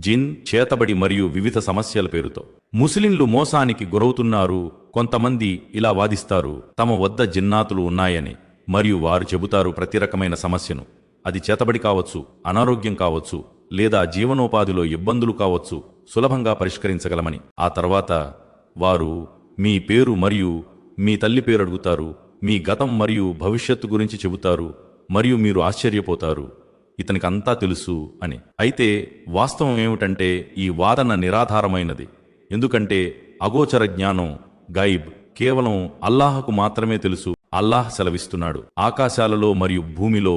జిన్, చేతబడి మరియు వివిధ సమస్యల పేరుతో ముస్లింలు మోసానికి గురవుతున్నారు. కొంతమంది ఇలా వాదిస్తారు, తమ వద్ద జిన్నాతులు ఉన్నాయని. మరియు వారు చెబుతారు ప్రతి రకమైన సమస్యను, అది చేతబడి కావచ్చు, అనారోగ్యం కావచ్చు, లేదా జీవనోపాధిలో ఇబ్బందులు కావచ్చు, సులభంగా పరిష్కరించగలమని. ఆ తర్వాత వారు మీ పేరు మరియు మీ తల్లి పేరు అడుగుతారు, మీ గతం మరియు భవిష్యత్తు గురించి చెబుతారు, మరియు మీరు ఆశ్చర్యపోతారు, ఇతనికి అంతా తెలుసు అని. అయితే వాస్తవం ఏమిటంటే ఈ వాదన నిరాధారమైనది. ఎందుకంటే అగోచర జ్ఞానం, గైబ్, కేవలం అల్లాహకు మాత్రమే తెలుసు. అల్లాహ్ సెలవిస్తున్నాడు, ఆకాశాలలో మరియు భూమిలో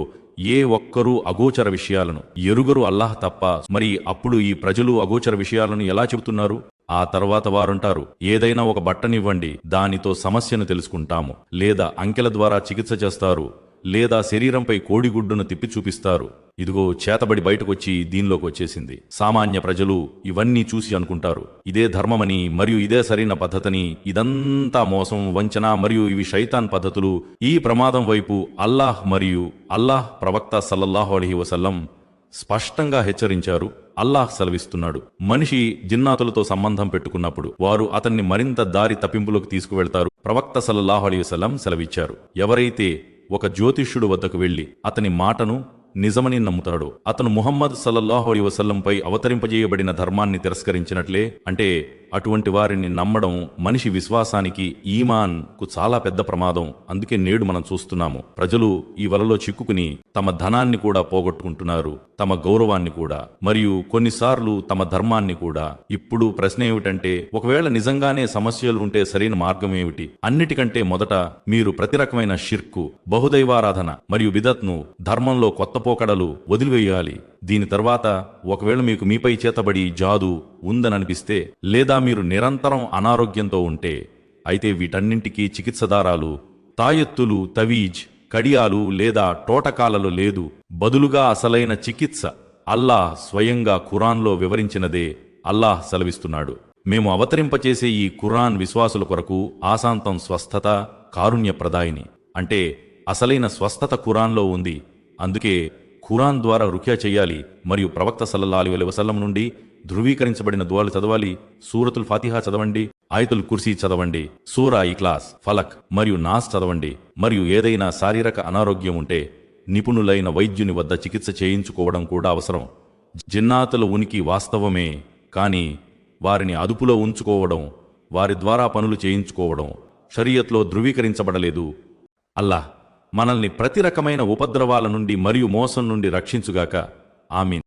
ఏ ఒక్కరూ అగోచర విషయాలను ఎరుగరు అల్లాహ్ తప్ప. మరి అప్పుడు ఈ ప్రజలు అగోచర విషయాలను ఎలా చెబుతున్నారు? ఆ తర్వాత వారంటారు, ఏదైనా ఒక బట్టనివ్వండి, దానితో సమస్యను తెలుసుకుంటాము. లేదా అంకెల ద్వారా చికిత్స చేస్తారు, లేదా శరీరంపై కోడిగుడ్డును తిప్పి చూపిస్తారు. ఇదిగో చేతబడి బయటకొచ్చి దీనిలోకి వచ్చేసింది. సామాన్య ప్రజలు ఇవన్నీ చూసి అనుకుంటారు, ఇదే ధర్మమని మరియు ఇదే సరైన పద్ధతని. ఇదంతా మోసం, వంచన మరియు ఇవి శైతాన్ పద్ధతులు. ఈ ప్రమాదం వైపు అల్లాహ్ మరియు అల్లాహ్ ప్రవక్త సల్లల్లాహు అలైహి వసల్లం స్పష్టంగా హెచ్చరించారు. అల్లాహ్ సెలవిస్తున్నాడు, మనిషి జిన్నాతులతో సంబంధం పెట్టుకున్నప్పుడు వారు అతన్ని మరింత దారి తప్పింపులోకి తీసుకువెళ్తారు. ప్రవక్త సల్లల్లాహు అలైహి వసల్లం సెలవిచ్చారు, ఎవరైతే ఒక జ్యోతిష్యుడు వద్దకు వెళ్లి అతని మాటను నిజమని నమ్ముతాడు, అతను ముహమ్మద్ సల్లల్లాహు అలైహి వసల్లంపై అవతరింపజేయబడిన ధర్మాన్ని తిరస్కరించినట్లే. అంటే అటువంటి వారిని నమ్మడం మనిషి విశ్వాసానికి, ఈమాన్ కు చాలా పెద్ద ప్రమాదం. అందుకే నేడు మనం చూస్తున్నాము, ప్రజలు ఈ వలలో చిక్కుకుని తమ ధనాన్ని కూడా పోగొట్టుకుంటున్నారు, తమ గౌరవాన్ని కూడా, మరియు కొన్నిసార్లు తమ ధర్మాన్ని కూడా. ఇప్పుడు ప్రశ్న ఏమిటంటే, ఒకవేళ నిజంగానే సమస్యలు ఉంటే సరైన మార్గం ఏమిటి? అన్నిటికంటే మొదట మీరు ప్రతి రకమైన షిర్కు, బహుదైవారాధన మరియు బిదత్ను, ధర్మంలో కొత్త పోకడలు వదిలివేయాలి. దీని తర్వాత ఒకవేళ మీకు మీపై చేతబడి, జాదు ఉందననిపిస్తే, లేదా మీరు నిరంతరం అనారోగ్యంతో ఉంటే, అయితే వీటన్నింటికీ చికిత్సదారాలు, తాయెత్తులు, తవీజ్, కడియాలు లేదా టోటకాలలో లేదు. బదులుగా అసలైన చికిత్స అల్లాహ్ స్వయంగా ఖురాన్లో వివరించినదే. అల్లాహ్ సెలవిస్తున్నాడు, మేము అవతరింపచేసే ఈ ఖురాన్ విశ్వాసుల కొరకు ఆశాంతం స్వస్థత, కారుణ్యప్రదాయిని. అంటే అసలైన స్వస్థత ఖురాన్లో ఉంది. అందుకే ఖురాన్ ద్వారా రుఖ్యా చెయ్యాలి మరియు ప్రవక్త సల్లల్లాహు అలైహి వసల్లం నుండి ధృవీకరించబడిన దువాలు చదవాలి. సూరతుల్ ఫాతిహా చదవండి, ఆయతుల్ కుర్సీ చదవండి, సూరా ఇఖ్లాస్, ఫలక్ మరియు నాస్ చదవండి. మరియు ఏదైనా శారీరక అనారోగ్యం ఉంటే నిపుణులైన వైద్యుని వద్ద చికిత్స చేయించుకోవడం కూడా అవసరం. జిన్నాతుల ఉనికి వాస్తవమే, కానీ వారిని అదుపులో ఉంచుకోవడం, వారి ద్వారా పనులు చేయించుకోవడం షరియత్లో ధృవీకరించబడలేదు. అల్లాహ్ మనల్ని ప్రతి రకమైన ఉపద్రవాల నుండి మరియు మోసం నుండి రక్షించుగాక. ఆమీన్.